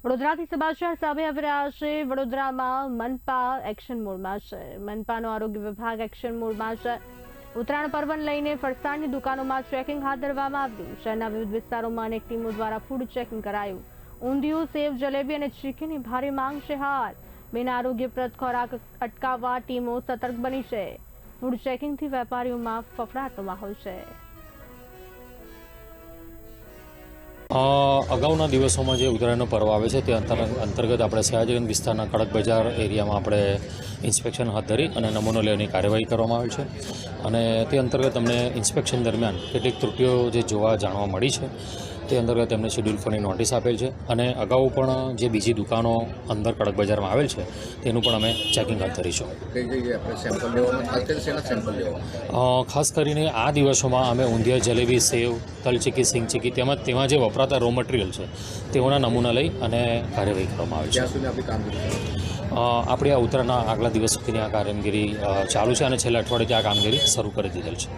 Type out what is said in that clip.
વડોદરાથી સમાચાર સામે આવી રહ્યા છે। વડોદરામાં મનપા એક્શન મોડમાં છે। મનપાનો આરોગ્ય વિભાગ એક્શન મોડમાં છે। ઉત્તરાયણ પર્વને લઈને ફરસાણની દુકાનોમાં ચેકિંગ હાથ ધરવામાં આવ્યું। શહેરના વિવિધ વિસ્તારોમાં અનેક ટીમો દ્વારા ફૂડ ચેકિંગ કરાયું। ઊંધિયું, સેવ, જલેબી અને ચીકીની ભારે માંગ છે। હાલ બિન આરોગ્યપ્રદ ખોરાક અટકાવવા ટીમો સતર્ક બની છે। ફૂડ ચેકિંગથી વેપારીઓમાં ફફડાટનો માહોલ છે। અગાઉના દિવસોમાં જે ઉત્તરાયણનો પર્વ આવે છે તે અંતર્ગત આપણે સયાજીગંજ વિસ્તારના કડક બજાર એરિયામાં આપણે ઇન્સ્પેક્શન હાથ ધરી અને નમૂનો લેવાની કાર્યવાહી કરવામાં આવેલ છે। અને તે અંતર્ગત અમને ઇન્સ્પેક્શન દરમિયાન કેટલીક ત્રુટીઓ જે જાણવા મળી છે તે અંતર્ગત એમને શેડ્યુલ ફોરની નોટિસ આપેલ છે। અને અગાઉ પણ જે બીજી દુકાનો અંદર કડક બજારમાં આવેલ છે તેનું પણ અમે ચેકિંગ હાથ ધરીશું। ખાસ કરીને આ દિવસોમાં અમે ઊંધિયા, જલેબી, સેવ, તલ ચીકી, સિંગ ચીકી તેમાં જે વપરાતા રો મટીરિયલ છે તેઓના નમૂના લઈ અને કાર્યવાહી કરવામાં આવે છે। આપણી આ ઉત્તરાયણના આગલા દિવસ સુધીની આ કામગીરી ચાલુ છે અને છેલ્લા અઠવાડિયેથી આ કામગીરી શરૂ કરી દીધેલ છે।